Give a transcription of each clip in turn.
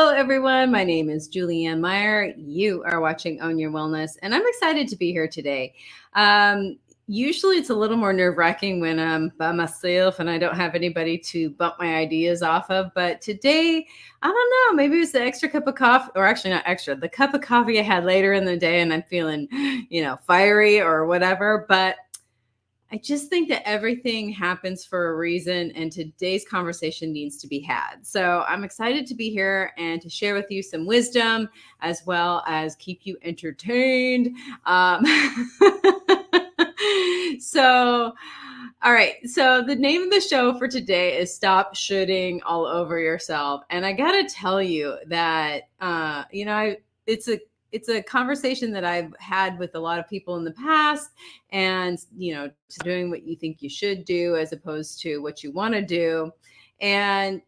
Hello, everyone. My name is Julianne Meyer. You are watching Own Your Wellness, and I'm excited to be here today. Usually, it's a little more nerve-wracking when I'm by myself and I don't have anybody to bump my ideas off of. But today, I don't know, maybe it was the extra cup of coffee, or actually not extra, the cup of coffee I had later in the day, and I'm feeling, fiery or whatever. But I just think that everything happens for a reason, and today's conversation needs to be had. So I'm excited to be here and to share with you some wisdom as well as keep you entertained. Um, so, all right. So the name of the show for today is Stop Shooting All Over Yourself. And I got to tell you that, it's a conversation that I've had with a lot of people in the past, and doing what you think you should do as opposed to what you want to do. And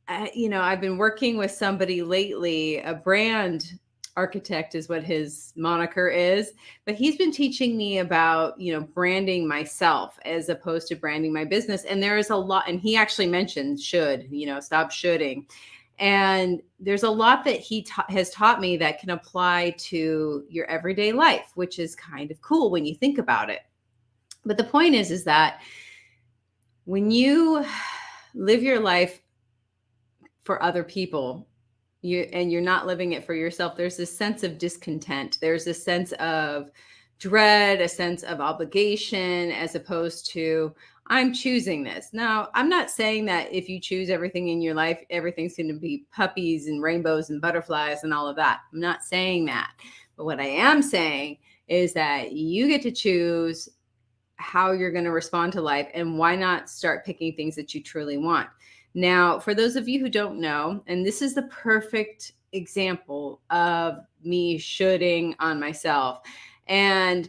I've been working with somebody lately, a brand architect is what his moniker is, but he's been teaching me about branding myself as opposed to branding my business. And there is a lot, and he actually mentioned stop shoulding. And there's a lot that he has taught me that can apply to your everyday life, which is kind of cool when you think about it. But the point is that when you live your life for other people, you're not living it for yourself, there's this sense of discontent. There's a sense of dread, a sense of obligation, as opposed to I'm choosing this. Now, I'm not saying that if you choose everything in your life, everything's going to be puppies and rainbows and butterflies and all of that. I'm not saying that. But what I am saying is that you get to choose how you're going to respond to life, and why not start picking things that you truly want. Now, for those of you who don't know, and this is the perfect example of me shoulding on myself. And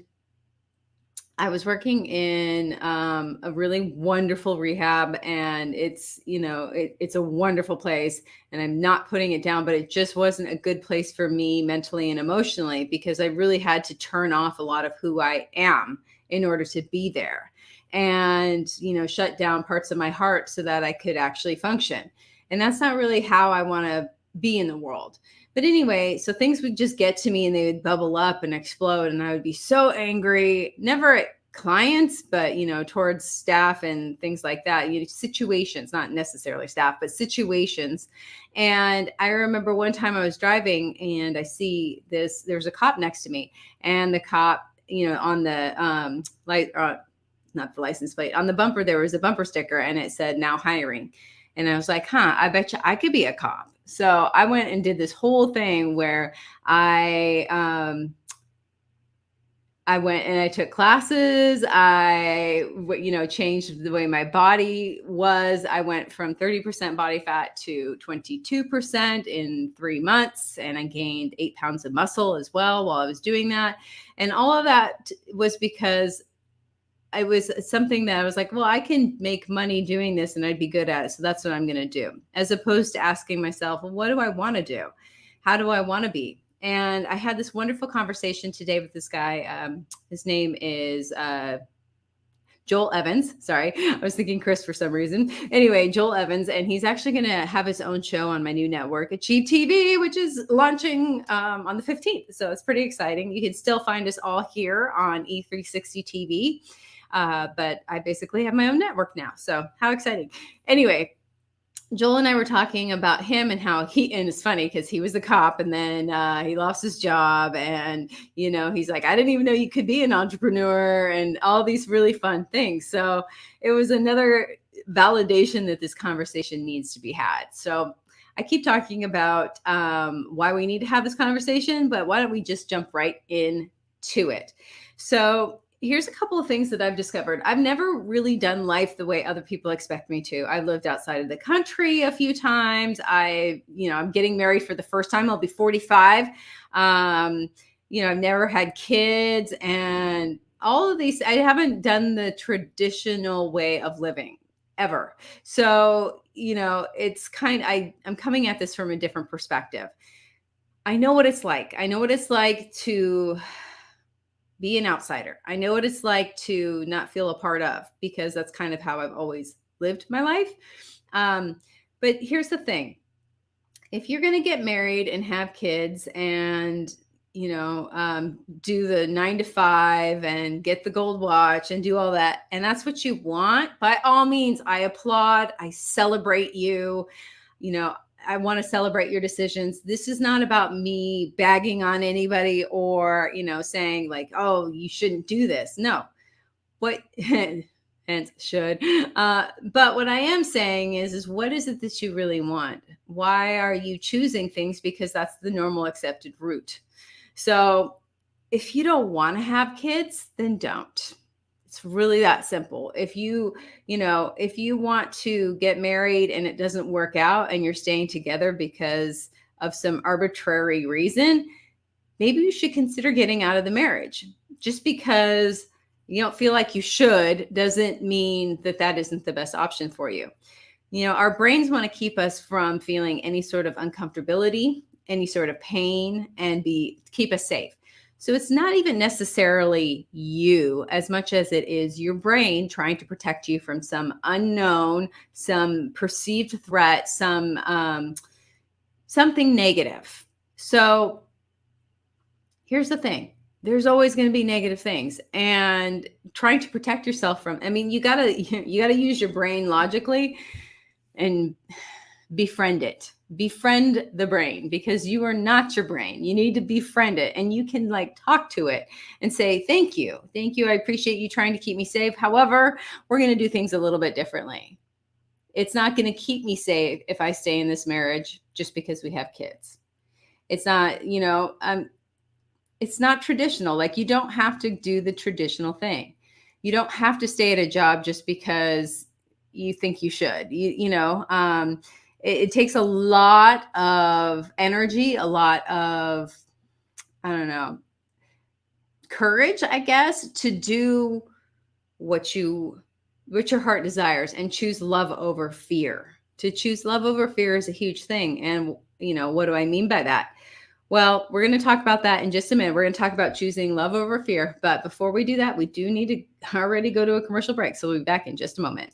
I was working in a really wonderful rehab, and it's a wonderful place, and I'm not putting it down, but it just wasn't a good place for me mentally and emotionally, because I really had to turn off a lot of who I am in order to be there, and shut down parts of my heart so that I could actually function. And that's not really how I want to be in the world. But anyway, so things would just get to me and they would bubble up and explode. And I would be so angry, never at clients, but, towards staff and things like that, situations, not necessarily staff, but situations. And I remember one time I was driving and I see there's a cop next to me, and the cop, on the not the license plate, on the bumper, there was a bumper sticker and it said "now hiring." And I was like, I bet you I could be a cop. So I went and did this whole thing where I went and I took classes. I, changed the way my body was. I went from 30% body fat to 22% in 3 months. And I gained 8 pounds of muscle as well while I was doing that. And all of that was because it was something that I was like, well, I can make money doing this and I'd be good at it. So that's what I'm going to do, as opposed to asking myself, well, what do I want to do? How do I want to be? And I had this wonderful conversation today with this guy. His name is Joel Evans. Sorry, I was thinking Chris for some reason. Anyway, Joel Evans, and he's actually going to have his own show on my new network, Achieve TV, which is launching on the 15th. So it's pretty exciting. You can still find us all here on E360 TV. But I basically have my own network now. So how exciting. Anyway, Joel and I were talking about him and how and it's funny because he was a cop, and then he lost his job, and, he's like, I didn't even know you could be an entrepreneur, and all these really fun things. So it was another validation that this conversation needs to be had. So I keep talking about why we need to have this conversation, but why don't we just jump right into it? So here's a couple of things that I've discovered. I've never really done life the way other people expect me to. I lived outside of the country a few times. I'm getting married for the first time. I'll be 45. I've never had kids, and all of these, I haven't done the traditional way of living ever. So, it's I'm coming at this from a different perspective. I know what it's like. I know what it's like to be an outsider. I know what it's like to not feel a part of, because that's kind of how I've always lived my life. But here's the thing. if you're going to get married and have kids and do the 9 to 5 and get the gold watch and do all that, and that's what you want, by all means, I applaud. I celebrate you. I want to celebrate your decisions. This is not about me bagging on anybody or saying like, oh, you shouldn't do this. No, what hence should. But what I am saying is what is it that you really want? Why are you choosing things? Because that's the normal accepted route. So if you don't want to have kids, then don't. It's really that simple. If if you want to get married and it doesn't work out and you're staying together because of some arbitrary reason, maybe you should consider getting out of the marriage. Just because you don't feel like you should doesn't mean that that isn't the best option for you. Our brains want to keep us from feeling any sort of uncomfortability, any sort of pain, and keep us safe. So it's not even necessarily you as much as it is your brain trying to protect you from some unknown, some perceived threat, something negative. So here's the thing. There's always going to be negative things, and trying to protect yourself from, you got to use your brain logically and befriend it. Befriend the brain, because you are not your brain. You need to befriend it, and you can talk to it and say, thank you. I appreciate you trying to keep me safe. However, we're going to do things a little bit differently. It's not going to keep me safe if I stay in this marriage just because we have kids. It's not, it's not traditional. You don't have to do the traditional thing. You don't have to stay at a job just because you think you should. It takes a lot of energy, a lot of, courage, I guess, to do what your heart desires and choose love over fear. To choose love over fear is a huge thing. And, what do I mean by that? Well, we're going to talk about that in just a minute. We're going to talk about choosing love over fear. But before we do that, we do need to already go to a commercial break. So we'll be back in just a moment.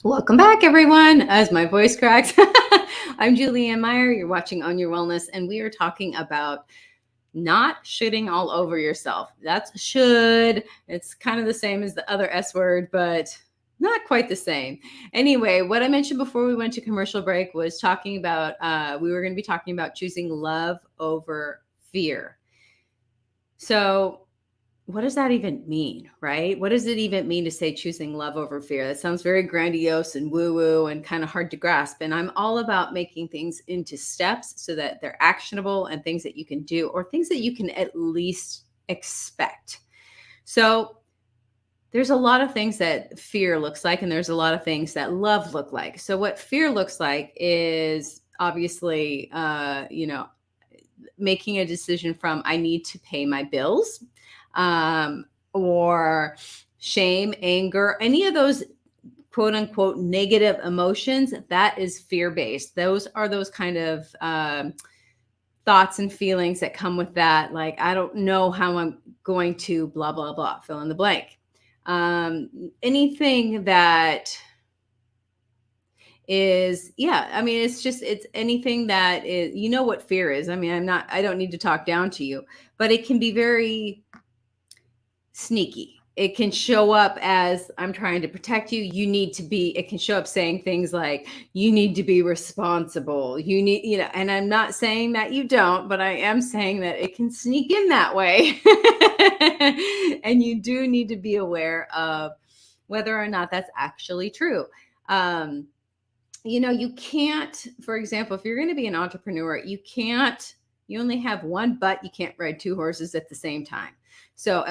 Welcome back, everyone. As my voice cracks, I'm Julianne Meyer. You're watching On Your Wellness, and we are talking about not shitting all over yourself. That's should. It's kind of the same as the other S word, but not quite the same. Anyway, what I mentioned before we went to commercial break was talking about, we were going to be talking about choosing love over fear. So what does that even mean, right? What does it even mean to say choosing love over fear? That sounds very grandiose and woo woo and kind of hard to grasp. And I'm all about making things into steps so that they're actionable and things that you can do or things that you can at least expect. So there's a lot of things that fear looks like, and there's a lot of things that love look like. So what fear looks like is obviously, making a decision from I need to pay my bills, or shame, anger, any of those quote unquote negative emotions. That is fear based. Those are those kind of thoughts and feelings that come with that. Like, I don't know how I'm going to blah, blah, blah, fill in the blank. Anything that is, yeah, I mean, it's anything that is, what fear is. I mean, I don't need to talk down to you, but it can be very sneaky. It can show up as I'm trying to protect you. It can show up saying things like, you need to be responsible. And I'm not saying that you don't, but I am saying that it can sneak in that way. And you do need to be aware of whether or not that's actually true. You can't, for example, if you're going to be an entrepreneur, you only have one butt. You can't ride two horses at the same time. So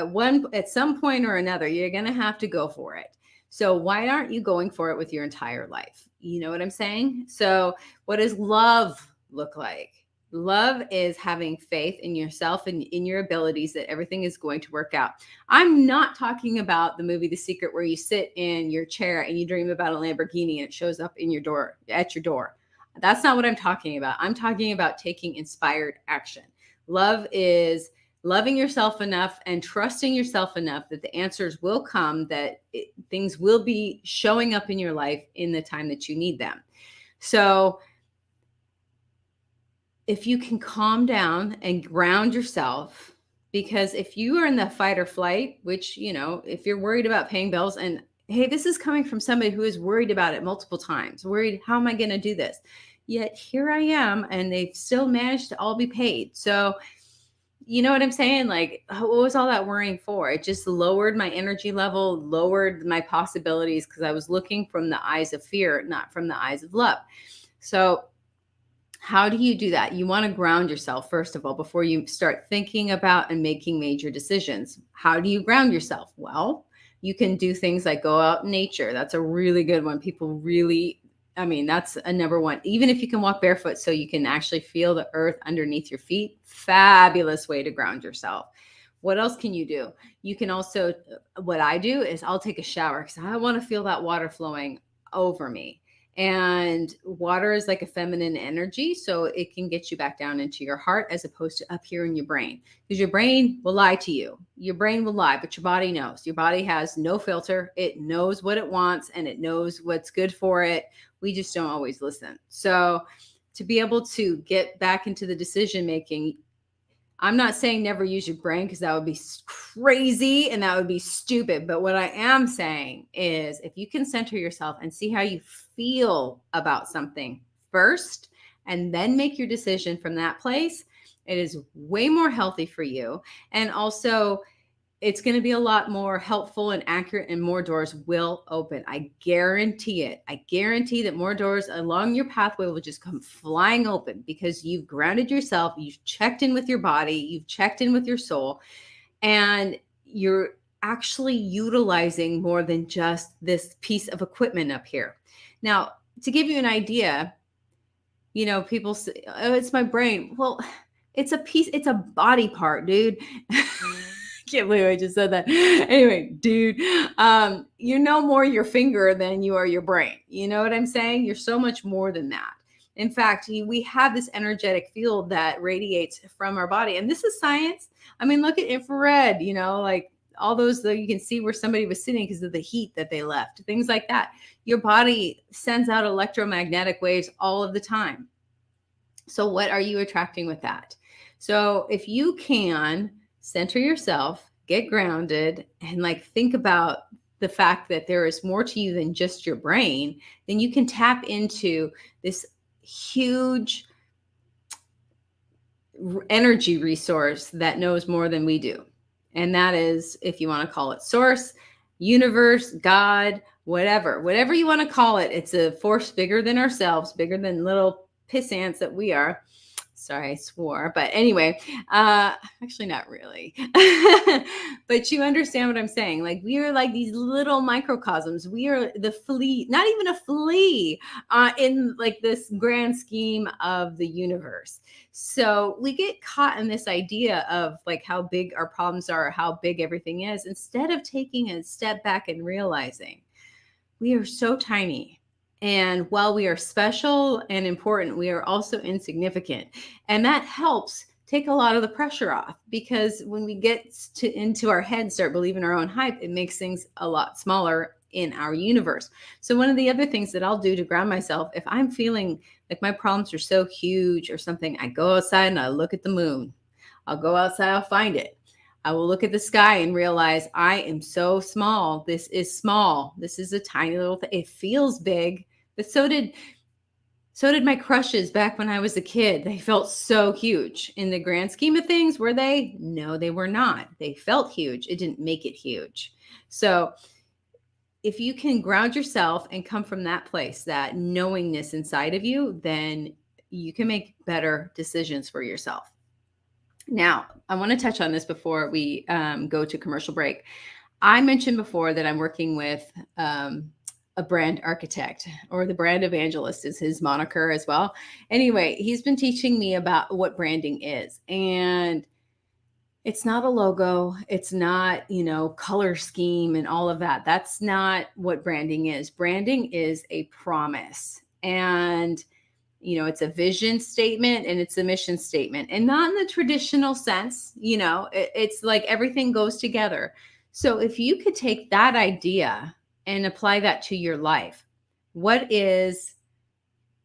at some point or another, you're going to have to go for it. So why aren't you going for it with your entire life? You know what I'm saying? So what does love look like? Love is having faith in yourself and in your abilities that everything is going to work out. I'm not talking about the movie The Secret where you sit in your chair and you dream about a Lamborghini and it shows up at your door. That's not what I'm talking about. I'm talking about taking inspired action. Love is loving yourself enough and trusting yourself enough that the answers will come, things will be showing up in your life in the time that you need them. So if you can calm down and ground yourself, because if you are in the fight or flight, which, if you're worried about paying bills, and hey, this is coming from somebody who is worried about it multiple times, worried, how am I going to do this? Yet here I am, and they've still managed to all be paid. So, you know what I'm saying? Like, what was all that worrying for? It just lowered my energy level, lowered my possibilities, because I was looking from the eyes of fear, not from the eyes of love. So how do you do that? You want to ground yourself, first of all, before you start thinking about and making major decisions. How do you ground yourself? Well, you can do things like go out in nature. That's a really good one. That's a number one. Even if you can walk barefoot so you can actually feel the earth underneath your feet, fabulous way to ground yourself. What else can you do? You can also, what I do is I'll take a shower because I want to feel that water flowing over me. And water is like a feminine energy, so it can get you back down into your heart as opposed to up here in your brain, because your brain will lie to you. Your brain will lie, but your body knows. Your body has no filter. It knows what it wants and it knows what's good for it. We just don't always listen. So to be able to get back into the decision making, I'm not saying never use your brain, because that would be crazy and that would be stupid. But what I am saying is, if you can center yourself and see how you feel about something first, and then make your decision from that place, it is way more healthy for you. And also, it's going to be a lot more helpful and accurate, and more doors will open. I guarantee it. I guarantee that more doors along your pathway will just come flying open, because you've grounded yourself, you've checked in with your body, you've checked in with your soul, and you're actually utilizing more than just this piece of equipment up here. Now, to give you an idea, people say, oh, it's my brain. Well, it's a body part, dude. Can't believe I just said that. Anyway, dude, you're no more your finger than you are your brain. You know what I'm saying? You're so much more than that. In fact, we have this energetic field that radiates from our body. And this is science. I mean, look at infrared, like all those, you can see where somebody was sitting because of the heat that they left, things like that. Your body sends out electromagnetic waves all of the time. So what are you attracting with that? So if you can center yourself, get grounded, and think about the fact that there is more to you than just your brain, then you can tap into this huge energy resource that knows more than we do. And that is, if you want to call it source, universe, God, whatever you want to call it, it's a force bigger than ourselves, bigger than little piss ants that we are. Sorry, I swore. But anyway, actually, not really. But you understand what I'm saying. Like, we are like these little microcosms. We are the flea, not even a flea in like this grand scheme of the universe. So we get caught in this idea of like how big our problems are, how big everything is, instead of taking a step back and realizing we are so tiny. And while we are special and important, we are also insignificant. And that helps take a lot of the pressure off, because when we get into our head, start believing our own hype, it makes things a lot smaller in our universe. So one of the other things that I'll do to ground myself, if I'm feeling like my problems are so huge or something, I go outside and I look at the moon. I'll go outside, I'll find it. I will look at the sky and realize I am so small. This is small. This is a tiny little thing. It feels big, but so did my crushes back when I was a kid. They felt so huge. In the grand scheme of things, were they? No, they were not. They felt huge. It didn't make it huge. So if you can ground yourself and come from that place, that knowingness inside of you, then you can make better decisions for yourself. Now, I want to touch on this before we go to commercial break. I mentioned before that I'm working with a brand architect, or the brand evangelist is his moniker as well. Anyway, he's been teaching me about what branding is. And it's not a logo. It's not, color scheme and all of that. That's not what branding is. Branding is a promise. And it's a vision statement and it's a mission statement, and not in the traditional sense. It's like everything goes together. So if you could take that idea and apply that to your life, what is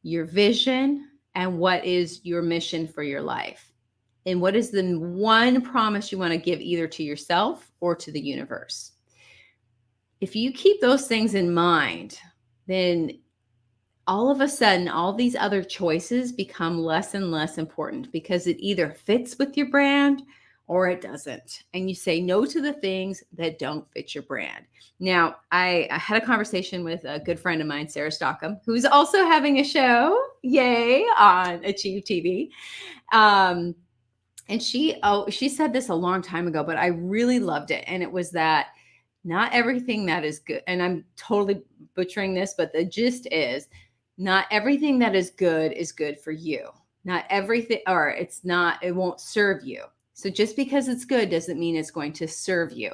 your vision and what is your mission for your life? And what is the one promise you want to give either to yourself or to the universe? If you keep those things in mind, then all of a sudden, all these other choices become less and less important, because it either fits with your brand or it doesn't. And you say no to the things that don't fit your brand. Now, I had a conversation with a good friend of mine, Sarah Stockham, who's also having a show, yay, on Achieve TV. And she said this a long time ago, but I really loved it. And it was that not everything that is good, and I'm totally butchering this, but the gist is, not everything that is good for you. Not everything, or it won't serve you. So just because it's good doesn't mean it's going to serve you.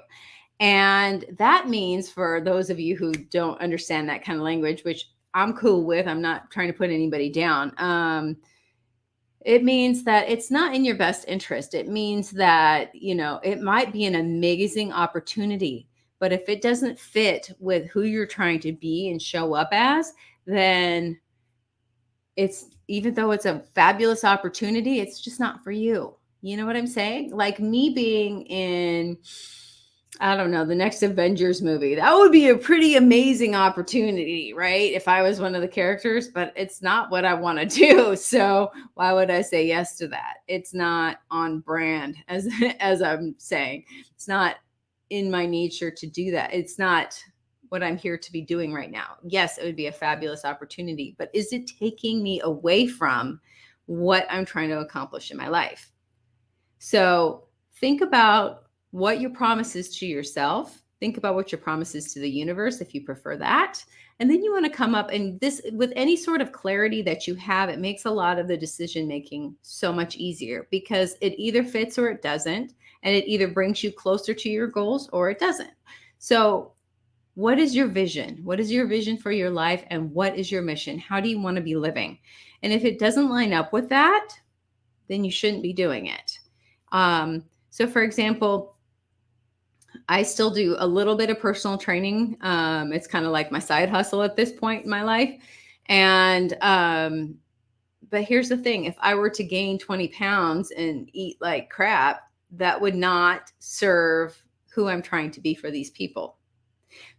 And that means, for those of you who don't understand that kind of language, which I'm cool with, I'm not trying to put anybody down. It means that it's not in your best interest. It means that, it might be an amazing opportunity, but if it doesn't fit with who you're trying to be and show up as, then even though it's a fabulous opportunity, it's just not for you. You know what I'm saying? Like me being in, I don't know, the next Avengers movie. That would be a pretty amazing opportunity, right? If I was one of the characters, but it's not what I want to do. So why would I say yes to that? It's not on brand, as I'm saying. It's not in my nature to do that. It's not what I'm here to be doing right now. Yes, it would be a fabulous opportunity, but is it taking me away from what I'm trying to accomplish in my life? So think about what your promise is to yourself. Think about what your promise is to the universe, if you prefer that. And then you want to come up, and this, with any sort of clarity that you have, it makes a lot of the decision making so much easier, because it either fits or it doesn't. And it either brings you closer to your goals or it doesn't. So what is your vision? What is your vision for your life? And what is your mission? How do you want to be living? And if it doesn't line up with that, then you shouldn't be doing it. So for example, I still do a little bit of personal training. It's kind of like my side hustle at this point in my life. And, but here's the thing, if I were to gain 20 pounds and eat like crap, that would not serve who I'm trying to be for these people.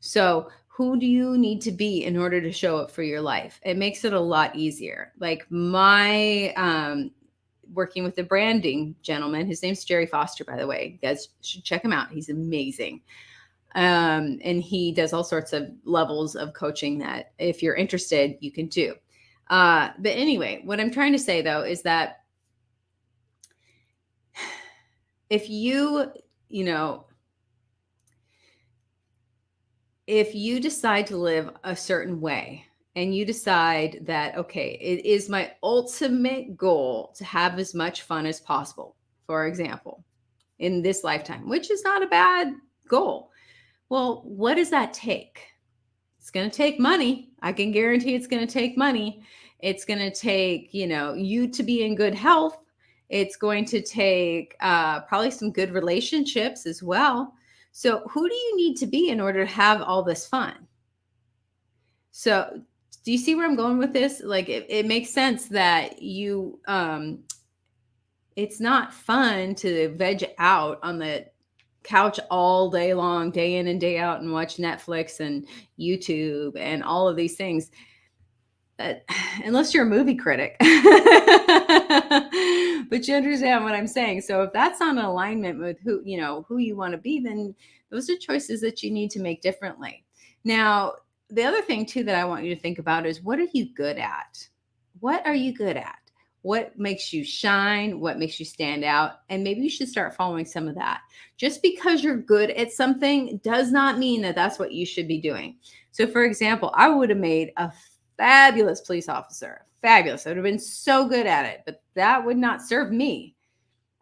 So who do you need to be in order to show up for your life? It makes it a lot easier. Like my working with a branding gentleman. His name's Jerry Foster, by the way. You guys should check him out. He's amazing. And he does all sorts of levels of coaching that if you're interested, you can do. But anyway, what I'm trying to say though, is that if you decide to live a certain way and you decide that, okay, it is my ultimate goal to have as much fun as possible, for example, in this lifetime, which is not a bad goal. Well, what does that take? It's going to take money. I can guarantee it's going to take money. It's going to take, you to be in good health. It's going to take probably some good relationships as well. So who do you need to be in order to have all this fun? So do you see where I'm going with this? Like it makes sense that it's not fun to veg out on the couch all day long, day in and day out, and watch Netflix and YouTube and all of these things. Unless you're a movie critic. But you understand what I'm saying. So if that's not in alignment with who you want to be, then those are choices that you need to make differently. Now, the other thing too that I want you to think about is, what are you good at? What are you good at? What makes you shine? What makes you stand out? And maybe you should start following some of that. Just because you're good at something does not mean that that's what you should be doing. So for example, I would have made a fabulous police officer. Fabulous. I would have been so good at it, but that would not serve me.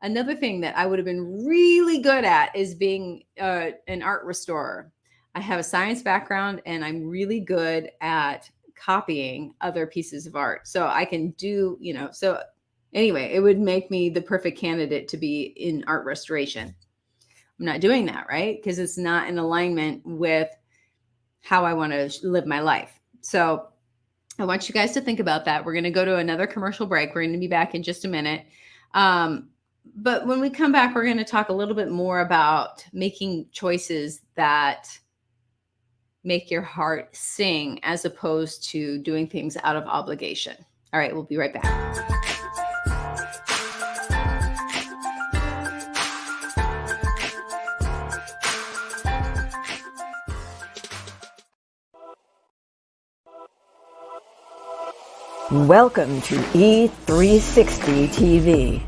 Another thing that I would have been really good at is being an art restorer. I have a science background and I'm really good at copying other pieces of art. So I can do, so anyway, it would make me the perfect candidate to be in art restoration. I'm not doing that, right? Because it's not in alignment with how I want to live my life. So I want you guys to think about that. We're going to go to another commercial break. We're going to be back in just a minute. But when we come back, we're going to talk a little bit more about making choices that make your heart sing as opposed to doing things out of obligation. All right, we'll be right back. Welcome to E360 TV,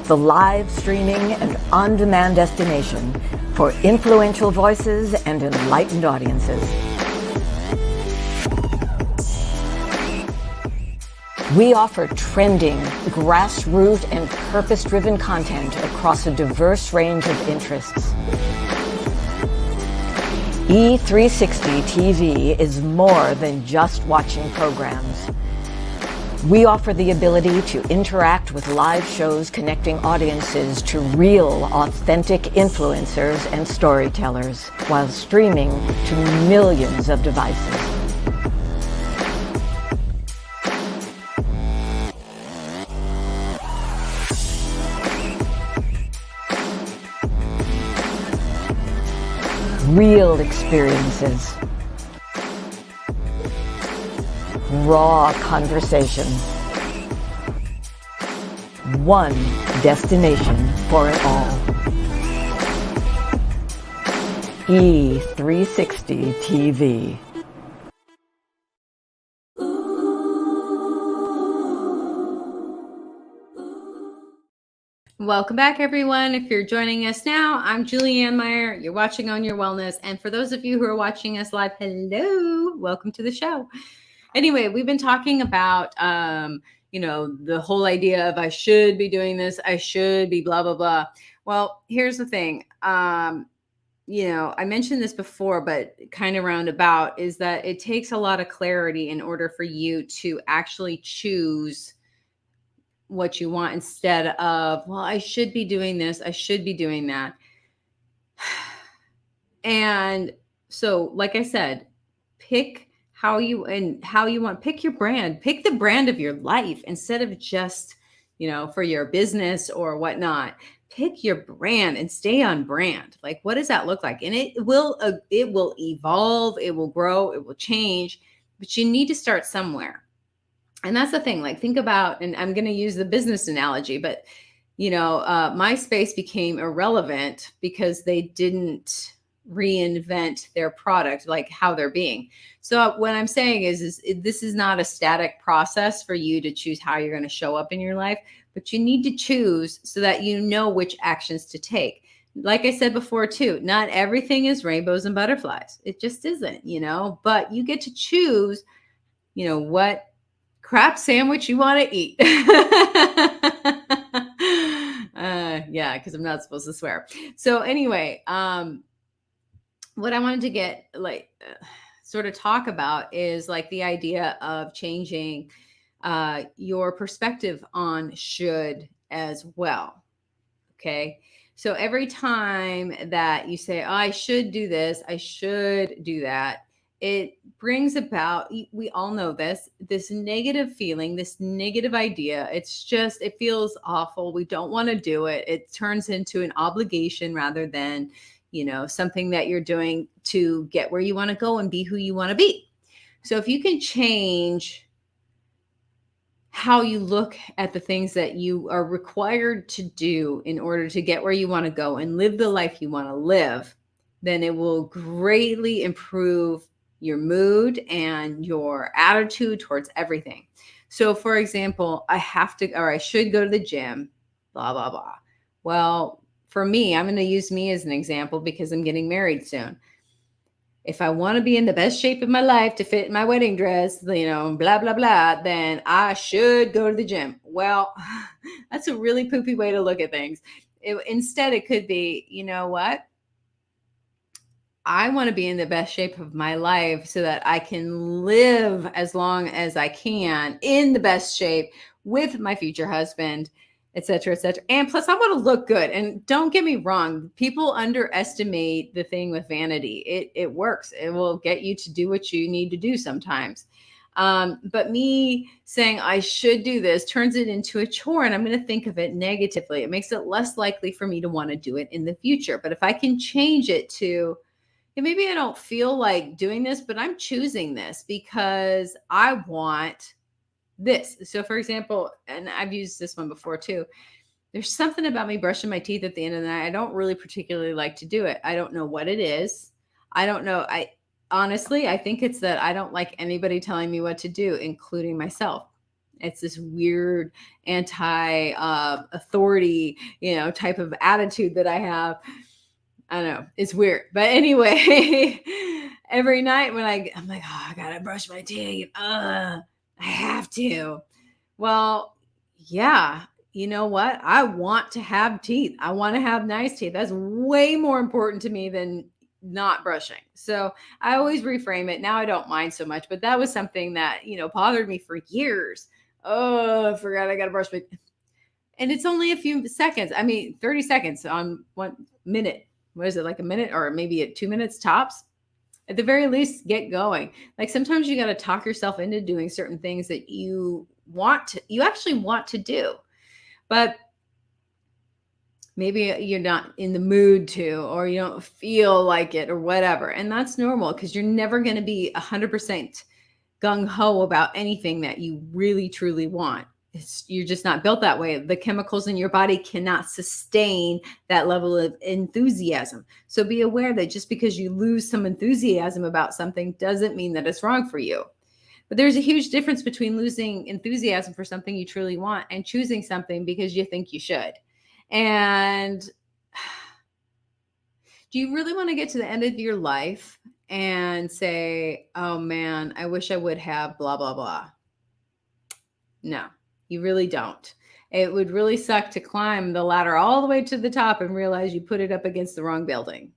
the live streaming and on-demand destination for influential voices and enlightened audiences. We offer trending, grassroots, and purpose-driven content across a diverse range of interests. E360 TV is more than just watching programs. We offer the ability to interact with live shows connecting audiences to real, authentic influencers and storytellers while streaming to millions of devices. Real experiences. Raw conversation. One destination for it all. E360 TV. Welcome back, everyone. If you're joining us now, I'm Julianne Meyer. You're watching On Your Wellness. And for those of you who are watching us live, hello, welcome to the show. Anyway, we've been talking about, the whole idea of I should be doing this, I should be blah, blah, blah. Well, here's the thing. I mentioned this before, but kind of roundabout, is that it takes a lot of clarity in order for you to actually choose what you want instead of, well, I should be doing this, I should be doing that. And so, like I said, pick how you want, pick your brand, pick the brand of your life instead of just, for your business or whatnot. Pick your brand and stay on brand. Like, what does that look like? And it will evolve, it will grow, it will change, but you need to start somewhere. And that's the thing, like, think about, and I'm going to use the business analogy, but MySpace became irrelevant because they didn't reinvent their product, like how they're being. So what I'm saying is this is not a static process for you to choose how you're going to show up in your life, but you need to choose so that you know which actions to take. Like I said before too, not everything is rainbows and butterflies. It just isn't, but you get to choose, what crap sandwich you want to eat. Yeah, because I'm not supposed to swear. So anyway, what I wanted to get sort of talk about is like the idea of changing your perspective on should as well. Okay. So every time that you say, oh, I should do this, I should do that, it brings about, we all know this negative feeling, this negative idea. It feels awful. We don't want to do it. It turns into an obligation rather than, something that you're doing to get where you want to go and be who you want to be. So if you can change how you look at the things that you are required to do in order to get where you want to go and live the life you want to live, then it will greatly improve your mood and your attitude towards everything. So, for example, I should go to the gym, blah, blah, blah. Well, for me, I'm going to use me as an example because I'm getting married soon. If I want to be in the best shape of my life to fit in my wedding dress, blah, blah, blah, then I should go to the gym. Well, that's a really poopy way to look at things. Instead, it could be, you know what? I want to be in the best shape of my life so that I can live as long as I can in the best shape with my future husband, et cetera, et cetera. And plus, I want to look good. And don't get me wrong, people underestimate the thing with vanity. It works. It will get you to do what you need to do sometimes. But me saying I should do this turns it into a chore, and I'm going to think of it negatively. It makes it less likely for me to want to do it in the future. But if I can change it to, maybe I don't feel like doing this, but I'm choosing this because I want this. So for example, and I've used this one before too, there's something about me brushing my teeth at the end of the night. I don't really particularly like to do it. I don't know what it is. I don't know. Honestly, I think it's that I don't like anybody telling me what to do, including myself. It's this weird anti-authority, type of attitude that I have. I don't know. It's weird. But anyway, every night when I'm like, oh, I got to brush my teeth. I have to. Well, yeah. You know what? I want to have teeth. I want to have nice teeth. That's way more important to me than not brushing. So I always reframe it. Now I don't mind so much, but that was something that, bothered me for years. Oh, I forgot I got to brush my teeth. And it's only a few seconds. 30 seconds on 1 minute. What is it, like a minute or maybe 2 minutes tops? At the very least, get going. Like sometimes you got to talk yourself into doing certain things that you actually want to do, but maybe you're not in the mood to, or you don't feel like it or whatever. And that's normal because you're never going to be 100% gung-ho about anything that you really truly want. You're just not built that way. The chemicals in your body cannot sustain that level of enthusiasm. So be aware that just because you lose some enthusiasm about something doesn't mean that it's wrong for you. But there's a huge difference between losing enthusiasm for something you truly want and choosing something because you think you should. And do you really want to get to the end of your life and say, oh man, I wish I would have blah, blah, blah? No. You really don't. It would really suck to climb the ladder all the way to the top and realize you put it up against the wrong building,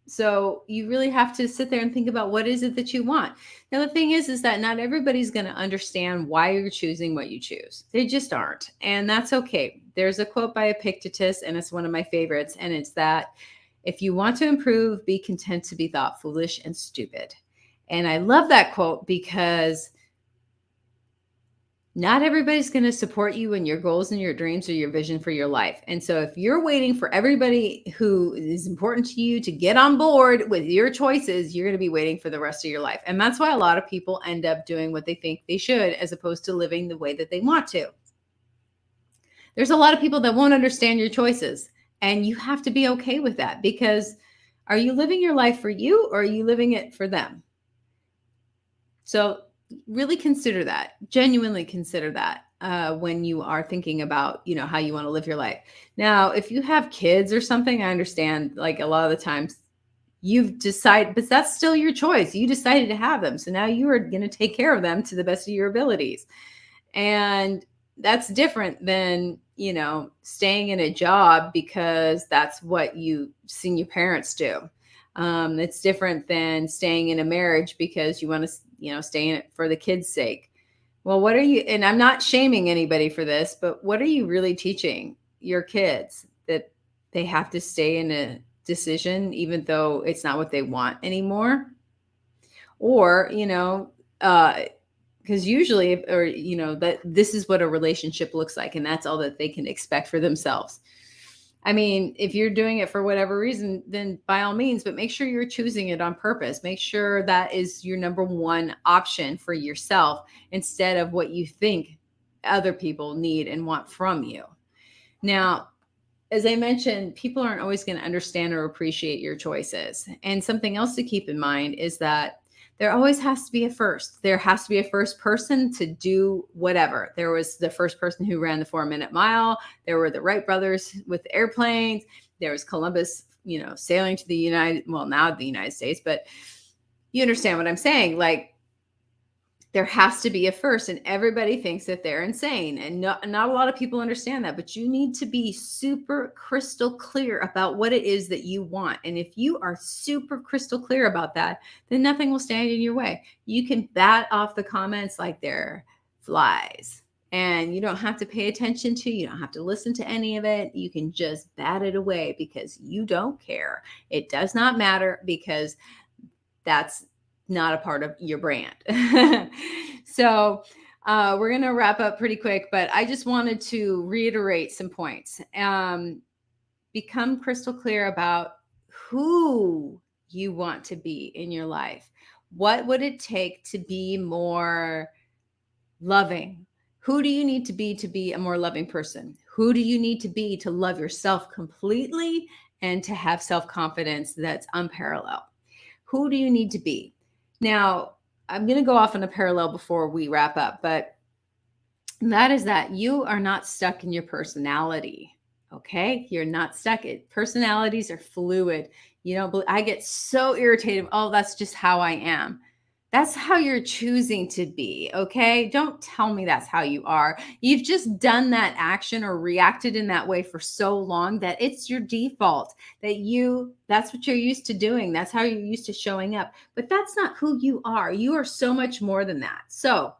So you really have to sit there and think about what is it that you want. Now, the thing is that not everybody's going to understand why you're choosing what you choose. They just aren't. And that's okay. There's a quote by Epictetus, and it's one of my favorites. And it's that if you want to improve, be content to be thought foolish and stupid. And I love that quote because Not everybody's going to support you in your goals and your dreams or your vision for your life. And so if you're waiting for everybody who is important to you to get on board with your choices, you're going to be waiting for the rest of your life. And that's why a lot of people end up doing what they think they should, as opposed to living the way that they want to. There's a lot of people that won't understand your choices, and you have to be okay with that, because are you living your life for you, or are you living it for them? So really consider that, genuinely consider that when you are thinking about, how you want to live your life. Now, if you have kids or something, I understand, like, a lot of the times you've decided, but that's still your choice. You decided to have them. So now you are going to take care of them to the best of your abilities. And that's different than, staying in a job because that's what you've seen your parents do. It's different than staying in a marriage because you want to, stay in it for the kids' sake. Well, what are you, and I'm not shaming anybody for this, but what are you really teaching your kids? That they have to stay in a decision even though it's not what they want anymore? Or, because usually, or, that this is what a relationship looks like, and that's all that they can expect for themselves. I mean, if you're doing it for whatever reason, then by all means, but make sure you're choosing it on purpose. Make sure that is your number one option for yourself, instead of what you think other people need and want from you. Now, as I mentioned, people aren't always going to understand or appreciate your choices. And something else to keep in mind is that there always has to be a first. There has to be a first person to do whatever. There was the first person who ran the 4-minute mile. There were the Wright brothers with airplanes. There was Columbus, sailing to the now the United States, but you understand what I'm saying. Like, there has to be a first, and everybody thinks that they're insane, and not a lot of people understand that. But you need to be super crystal clear about what it is that you want. And if you are super crystal clear about that, then nothing will stand in your way. You can bat off the comments like they're flies, and you don't have to pay attention to, you don't have to listen to any of it. You can just bat it away because you don't care. It does not matter, because that's not a part of your brand. So we're going to wrap up pretty quick, but I just wanted to reiterate some points. Become crystal clear about who you want to be in your life. What would it take to be more loving? Who do you need to be a more loving person? Who do you need to be to love yourself completely and to have self-confidence that's unparalleled? Who do you need to be? Now, I'm going to go off on a parallel before we wrap up, but that is that you are not stuck in your personality. Okay. You're not stuck. Personalities are fluid. I get so irritated. Oh, that's just how I am. That's how you're choosing to be. Okay. Don't tell me that's how you are. You've just done that action or reacted in that way for so long that it's your default, that's what you're used to doing. That's how you're used to showing up. But that's not who you are. You are so much more than that. So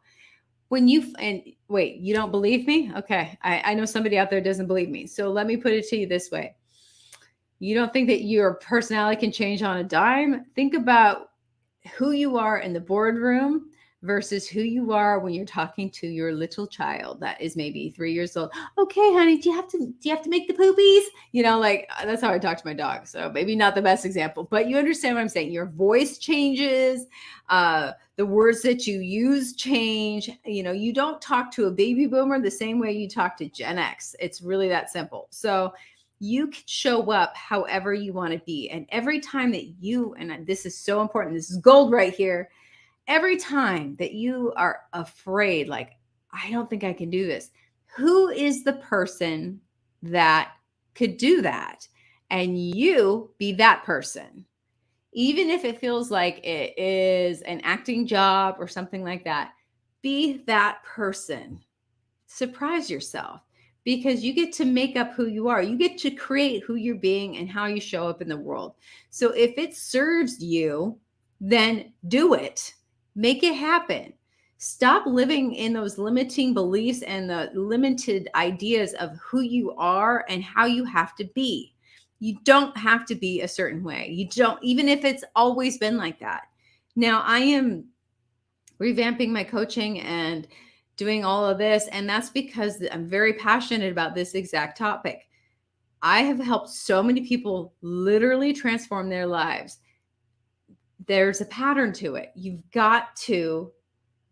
wait, you don't believe me? Okay. I know somebody out there doesn't believe me. So let me put it to you this way. You don't think that your personality can change on a dime? Think about who you are in the boardroom versus who you are when you're talking to your little child that is maybe 3 years old. Okay, honey, do you have to make the poopies? That's how I talk to my dog. So maybe not the best example, but you understand what I'm saying. Your voice changes. The words that you use change. You don't talk to a baby boomer the same way you talk to Gen X. It's really that simple. So you can show up however you want to be. And every time that and this is so important, this is gold right here. Every time that you are afraid, like, I don't think I can do this, who is the person that could do that? And you be that person. Even if it feels like it is an acting job or something like that, be that person. Surprise yourself, because you get to make up who you are. You get to create who you're being and how you show up in the world. So if it serves you, then do it. Make it happen. Stop living in those limiting beliefs and the limited ideas of who you are and how you have to be. You don't have to be a certain way. You don't, even if it's always been like that. Now, I am revamping my coaching and doing all of this. And that's because I'm very passionate about this exact topic. I have helped so many people literally transform their lives. There's a pattern to it. You've got to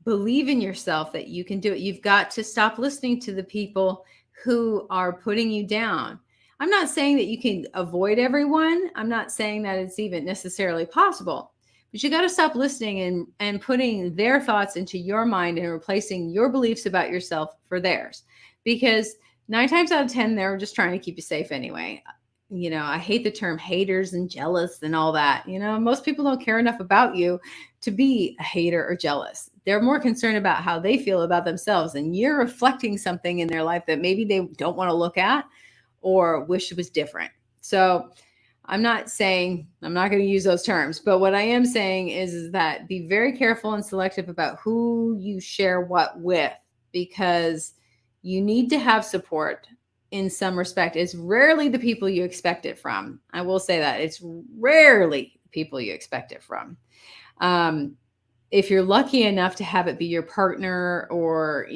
believe in yourself that you can do it. You've got to stop listening to the people who are putting you down. I'm not saying that you can avoid everyone. I'm not saying that it's even necessarily possible, but you got to stop listening and putting their thoughts into your mind and replacing your beliefs about yourself for theirs. Because 9 times out of 10, they're just trying to keep you safe anyway. I hate the term haters and jealous and all that. Most people don't care enough about you to be a hater or jealous. They're more concerned about how they feel about themselves. And you're reflecting something in their life that maybe they don't want to look at or wish it was different. So I'm not going to use those terms, but what I am saying is that be very careful and selective about who you share what with, because you need to have support in some respect. It's rarely the people you expect it from. I will say that it's rarely people you expect it from. If you're lucky enough to have it be your partner or,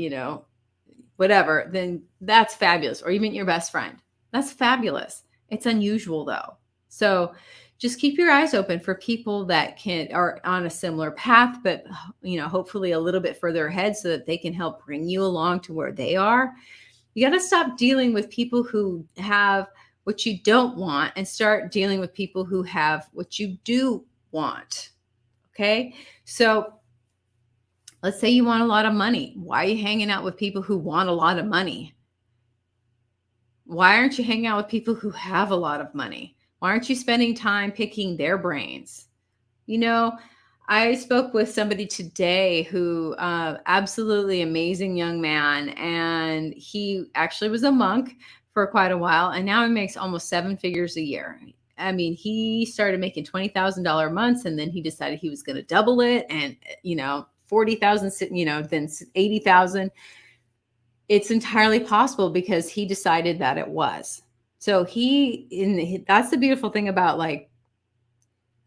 whatever, then that's fabulous. Or even your best friend. That's fabulous. It's unusual though. So just keep your eyes open for people that are on a similar path, but hopefully a little bit further ahead so that they can help bring you along to where they are. You got to stop dealing with people who have what you don't want and start dealing with people who have what you do want. Okay. So let's say you want a lot of money. Why are you hanging out with people who want a lot of money? Why aren't you hanging out with people who have a lot of money? Why aren't you spending time picking their brains? I spoke with somebody today who, absolutely amazing young man, and he actually was a monk for quite a while, and now he makes almost 7 figures a year. I mean, he started making $20,000 months, and then he decided he was going to double it, and 40,000, then 80,000. It's entirely possible because he decided that it was. So that's the beautiful thing about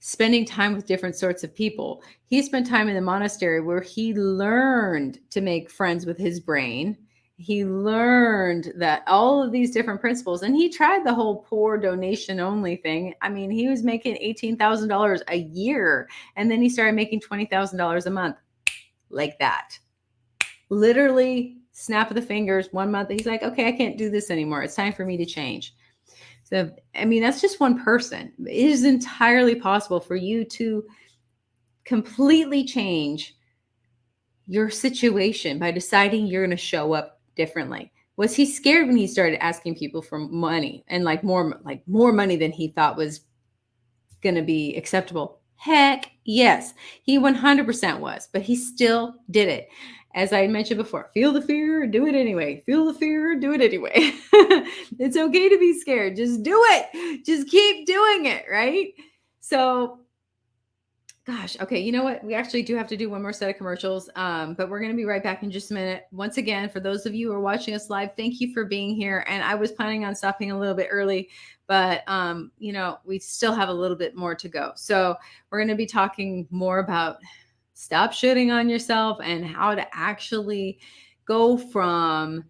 spending time with different sorts of people. He spent time in the monastery where he learned to make friends with his brain. He learned that all of these different principles, and he tried the whole poor donation only thing. I mean, he was making $18,000 a year, and then he started making $20,000 a month like that. Literally snap of the fingers, 1 month. He's like, okay, I can't do this anymore. It's time for me to change. So, I mean, that's just one person. It is entirely possible for you to completely change your situation by deciding you're going to show up differently. Was he scared when he started asking people for money and more money than he thought was going to be acceptable? Heck yes, he 100% was, but he still did it. As I mentioned before, feel the fear, do it anyway. Feel the fear, do it anyway. It's okay to be scared. Just do it. Just keep doing it, right? So, gosh, okay, you know what? We actually do have to do one more set of commercials, but we're going to be right back in just a minute. Once again, for those of you who are watching us live, thank you for being here. And I was planning on stopping a little bit early, but, we still have a little bit more to go. So we're going to be talking more about stop shitting on yourself and how to actually go from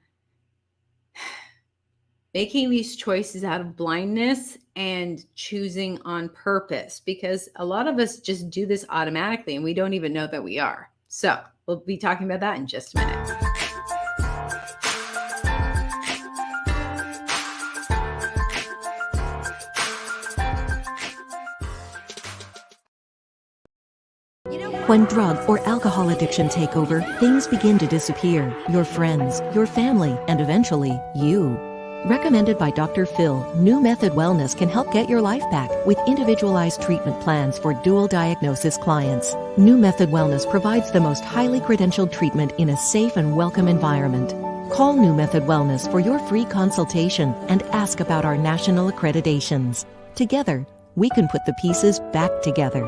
making these choices out of blindness and choosing on purpose, because a lot of us just do this automatically and we don't even know that we are. So we'll be talking about that in just a minute. When drug or alcohol addiction take over, things begin to disappear. Your friends, your family, and eventually, you. Recommended by Dr. Phil, New Method Wellness can help get your life back with individualized treatment plans for dual diagnosis clients. New Method Wellness provides the most highly credentialed treatment in a safe and welcome environment. Call New Method Wellness for your free consultation and ask about our national accreditations. Together, we can put the pieces back together.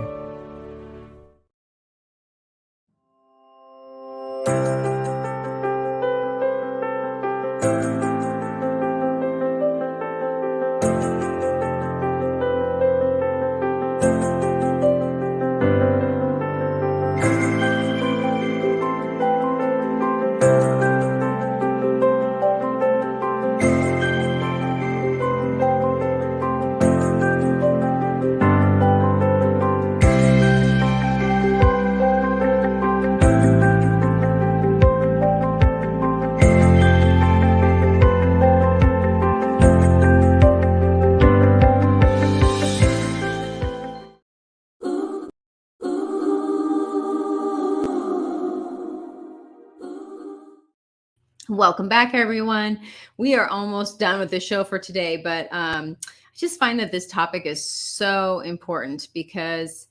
Welcome back, everyone. We are almost done with the show for today, but I just find that this topic is so important because,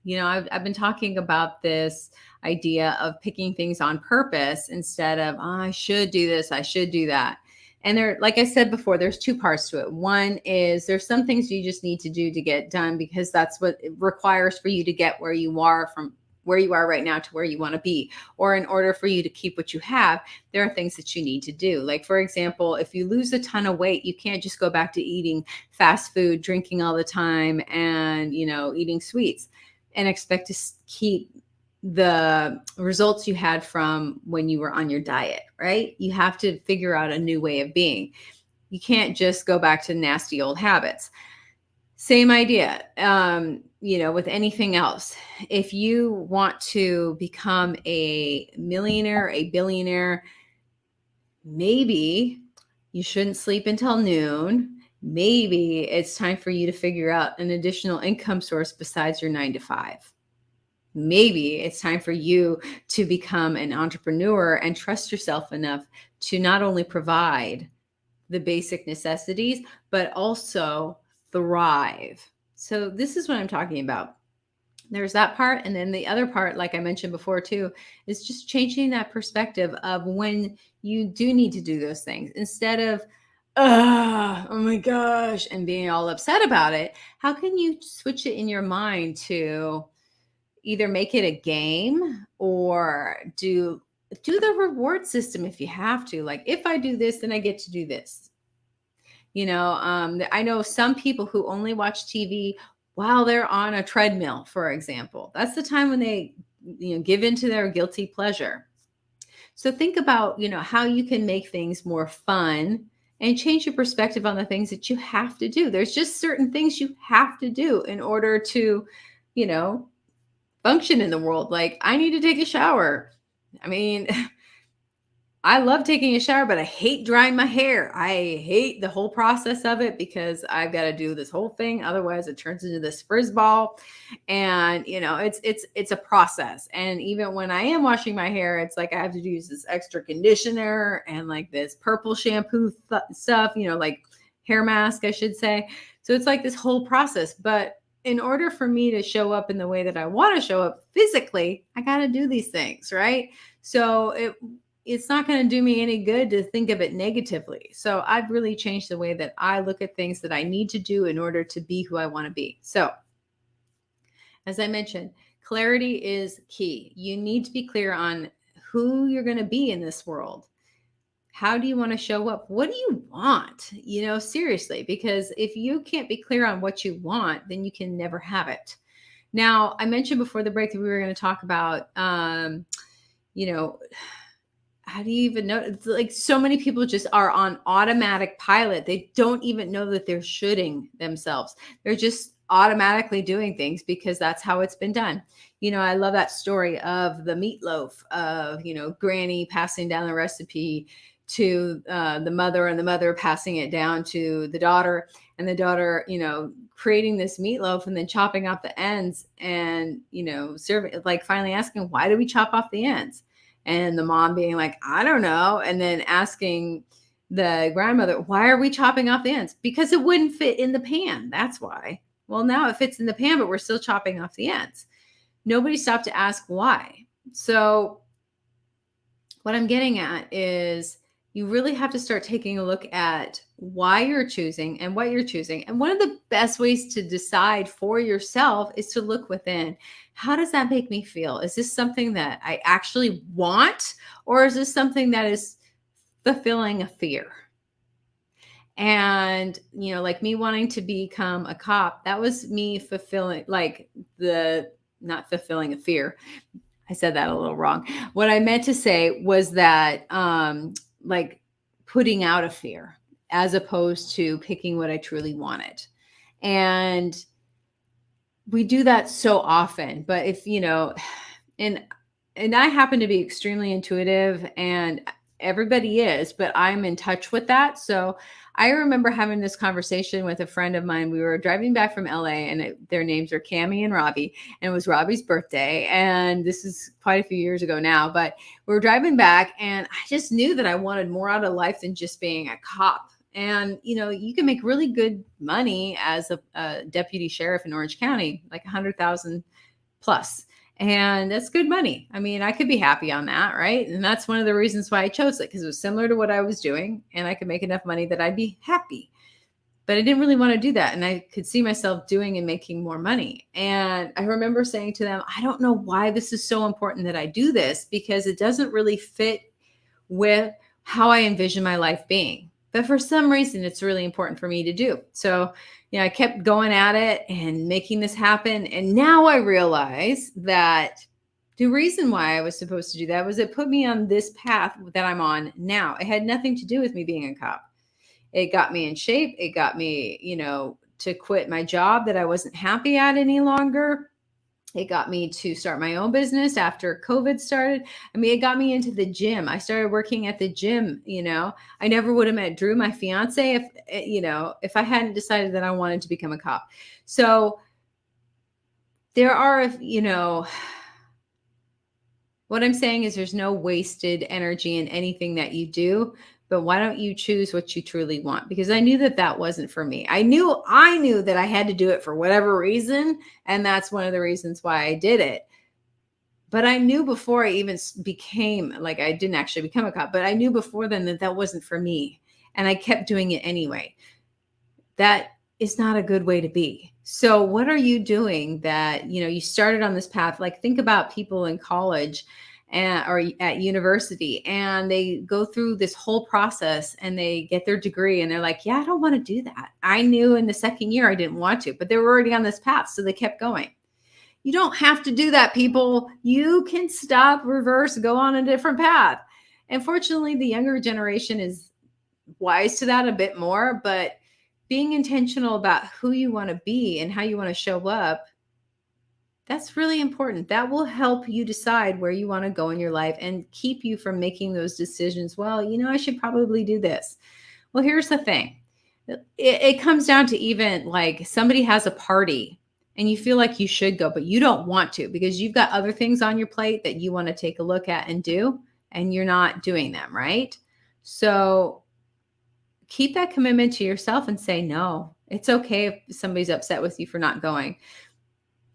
I've been talking about this idea of picking things on purpose instead of, oh, I should do this, I should do that. And there, like I said before, there's two parts to it. One is there's some things you just need to do to get done because that's what it requires for you to get where you are from where you are right now to where you want to be. Or in order for you to keep what you have, there are things that you need to do. Like, for example, if you lose a ton of weight, you can't just go back to eating fast food, drinking all the time, and, eating sweets and expect to keep the results you had from when you were on your diet, right? You have to figure out a new way of being. You can't just go back to nasty old habits. Same idea, with anything else. If you want to become a millionaire, a billionaire, maybe you shouldn't sleep until noon. Maybe it's time for you to figure out an additional income source besides your 9 to 5. Maybe it's time for you to become an entrepreneur and trust yourself enough to not only provide the basic necessities, but also thrive. So this is what I'm talking about. There's that part. And then the other part, like I mentioned before too, is just changing that perspective of when you do need to do those things instead of, oh my gosh, and being all upset about it. How can you switch it in your mind to either make it a game or do the reward system if you have to? Like, if I do this, then I get to do this. I know some people who only watch TV while they're on a treadmill, for example. That's the time when they, give into their guilty pleasure. So think about, how you can make things more fun and change your perspective on the things that you have to do. There's just certain things you have to do in order to, function in the world. Like, I need to take a shower. I mean, I love taking a shower, but I hate drying my hair. I hate the whole process of it because I've got to do this whole thing. Otherwise, it turns into this frizz ball. And it's a process. And even when I am washing my hair, it's like I have to use this extra conditioner and like this purple shampoo stuff, like hair mask, I should say. So it's like this whole process. But in order for me to show up in the way that I want to show up physically, I got to do these things, right? So it's not going to do me any good to think of it negatively. So I've really changed the way that I look at things that I need to do in order to be who I want to be. So as I mentioned, clarity is key. You need to be clear on who you're going to be in this world. How do you want to show up? What do you want? Seriously, because if you can't be clear on what you want, then you can never have it. Now, I mentioned before the break that we were going to talk about, how do you even know? It's like so many people just are on automatic pilot. They don't even know that they're shooting themselves. They're just automatically doing things because that's how it's been done. I love that story of the meatloaf of, Granny passing down the recipe to the mother and the mother passing it down to the daughter and the daughter, creating this meatloaf and then chopping off the ends and, serving, like finally asking, why do we chop off the ends? And the mom being like, I don't know. And then asking the grandmother, why are we chopping off the ends? Because it wouldn't fit in the pan. That's why. Well, now it fits in the pan, but we're still chopping off the ends. Nobody stopped to ask why. So what I'm getting at is you really have to start taking a look at why you're choosing and what you're choosing. And one of the best ways to decide for yourself is to look within. How does that make me feel? Is this something that I actually want? Or is this something that is fulfilling a fear? And, like me wanting to become a cop, that was me fulfilling, not fulfilling a fear. I said that a little wrong. What I meant to say was that, like putting out a fear as opposed to picking what I truly wanted. And we do that so often, but if, and I happen to be extremely intuitive and everybody is, but I'm in touch with that. So I remember having this conversation with a friend of mine. We were driving back from LA, and their names are Cami and Robbie, and it was Robbie's birthday. And this is quite a few years ago now, but we were driving back, and I just knew that I wanted more out of life than just being a cop. And, you can make really good money as a deputy sheriff in Orange County, like 100,000 plus. And that's good money. I mean, I could be happy on that, right? And that's one of the reasons why I chose it, because it was similar to what I was doing, and I could make enough money that I'd be happy. But I didn't really want to do that. And I could see myself doing and making more money. And I remember saying to them, I don't know why this is so important that I do this, because it doesn't really fit with how I envision my life being. But for some reason, it's really important for me to do. So, I kept going at it and making this happen. And now I realize that the reason why I was supposed to do that was it put me on this path that I'm on now. It had nothing to do with me being a cop. It got me in shape. It got me, to quit my job that I wasn't happy at any longer. It got me to start my own business after COVID started. I mean, it got me into the gym. I started working at the gym. I never would have met Drew, my fiance, if I hadn't decided that I wanted to become a cop. So there are, what I'm saying is there's no wasted energy in anything that you do. But why don't you choose what you truly want? Because I knew that wasn't for me. I knew that I had to do it for whatever reason. And that's one of the reasons why I did it. But I knew before I even became, I didn't actually become a cop, but I knew before then that wasn't for me. And I kept doing it anyway. That is not a good way to be. So what are you doing that, you started on this path? Think about people in college or at university, and they go through this whole process and they get their degree and they're like, yeah, I don't want to do that. I knew in the second year I didn't want to, but they were already on this path. So they kept going. You don't have to do that, people. You can stop, reverse, go on a different path. And fortunately, the younger generation is wise to that a bit more, but being intentional about who you want to be and how you want to show up, that's really important. That will help you decide where you want to go in your life and keep you from making those decisions. Well, I should probably do this. Well, here's the thing. It comes down to even somebody has a party and you feel like you should go, but you don't want to because you've got other things on your plate that you want to take a look at and do, and you're not doing them, right? So keep that commitment to yourself and say, no, it's okay if somebody's upset with you for not going.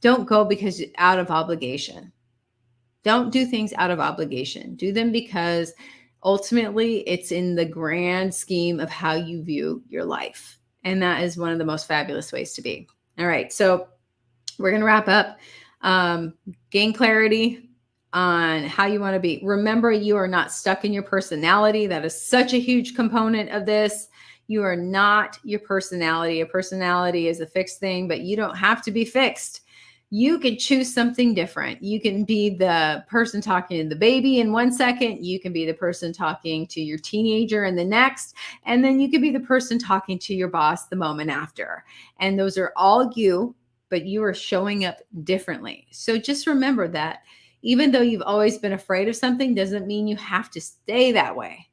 Don't go because out of obligation. Don't do things out of obligation. Do them because ultimately it's in the grand scheme of how you view your life. And that is one of the most fabulous ways to be. All right. So we're going to wrap up. Gain clarity on how you want to be. Remember, you are not stuck in your personality. That is such a huge component of this. You are not your personality. Your personality is a fixed thing, but you don't have to be fixed. You can choose something different. You can be the person talking to the baby in 1 second. You can be the person talking to your teenager in the next. And then you can be the person talking to your boss the moment after. And those are all you, but you are showing up differently. So just remember that even though you've always been afraid of something, doesn't mean you have to stay that way.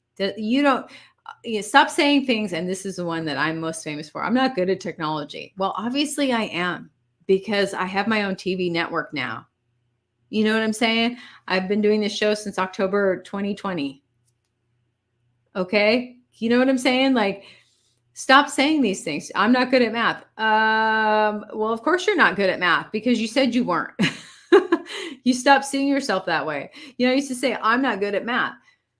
Stop saying things. And this is the one that I'm most famous for. I'm not good at technology. Well, obviously I am, because I have my own TV network now. You know what I'm saying? I've been doing this show since October 2020. Okay? You know what I'm saying? Stop saying these things. I'm not good at math. Well, of course you're not good at math because you said you weren't. You stopped seeing yourself that way. I used to say, I'm not good at math.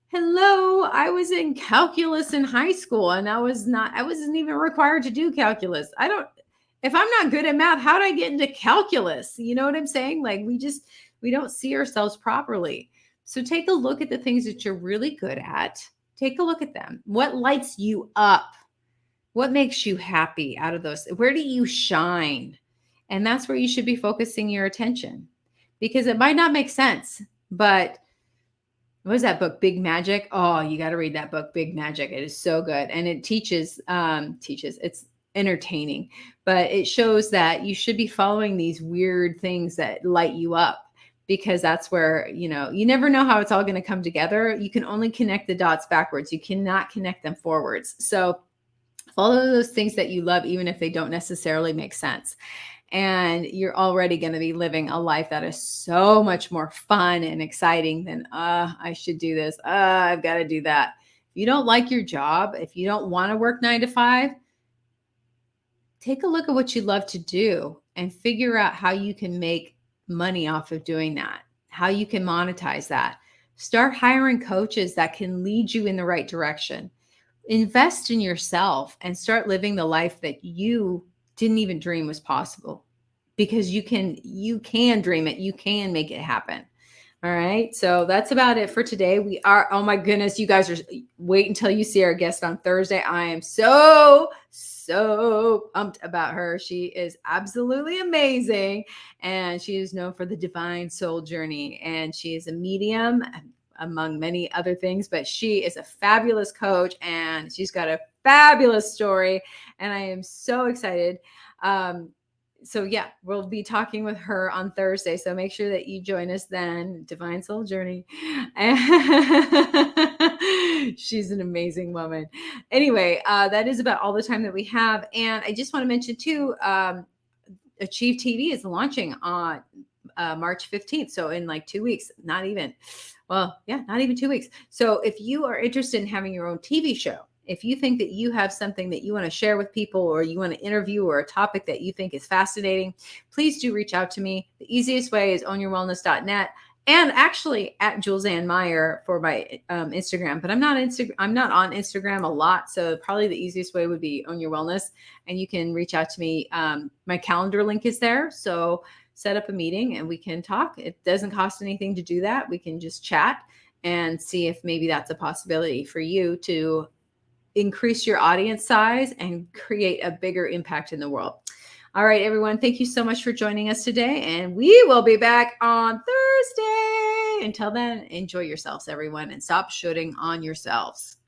Hello, I was in calculus in high school and I wasn't even required to do calculus. If I'm not good at math, how did I get into calculus? You know what I'm saying? We don't see ourselves properly. So take a look at the things that you're really good at. Take a look at them. What lights you up? What makes you happy out of those? Where do you shine? And that's where you should be focusing your attention, because it might not make sense, but what is that book? Big Magic. Oh, you got to read that book, Big Magic. It is so good. And it teaches, it's entertaining, but it shows that you should be following these weird things that light you up. because that's where, you never know how it's all going to come together. You can only connect the dots backwards. You cannot connect them forwards. So follow those things that you love, even if they don't necessarily make sense. And you're already going to be living a life that is so much more fun and exciting than, I should do this. I've got to do that. If you don't like your job, if you don't want to work 9 to 5, take a look at what you love to do and figure out how you can make money off of doing that, how you can monetize that. Start hiring coaches that can lead you in the right direction. Invest in yourself and start living the life that you didn't even dream was possible, because you can dream it. You can make it happen. All right. So that's about it for today. We are, oh my goodness, you guys wait until you see our guest on Thursday. I am so pumped about her. She is absolutely amazing. And she is known for the divine soul journey. And she is a medium, among many other things, but she is a fabulous coach and she's got a fabulous story. And I am so excited. So yeah, we'll be talking with her on Thursday. So make sure that you join us then. Divine Soul Journey. She's an amazing woman. Anyway, that is about all the time that we have. And I just want to mention too, Achieve TV is launching on March 15th. So in like 2 weeks, not even 2 weeks. So if you are interested in having your own TV show, if you think that you have something that you want to share with people, or you want to interview, or a topic that you think is fascinating, please do reach out to me. The easiest way is ownyourwellness.net, and actually at Jules Ann Meyer for my Instagram. But I'm not on Instagram a lot, so probably the easiest way would be Own Your Wellness, and you can reach out to me. My calendar link is there, so set up a meeting and we can talk. It doesn't cost anything to do that. We can just chat and see if maybe that's a possibility for you to increase your audience size and create a bigger impact in the world. All right, everyone. Thank you so much for joining us today. And we will be back on Thursday. Until then, enjoy yourselves, everyone, and stop shooting on yourselves.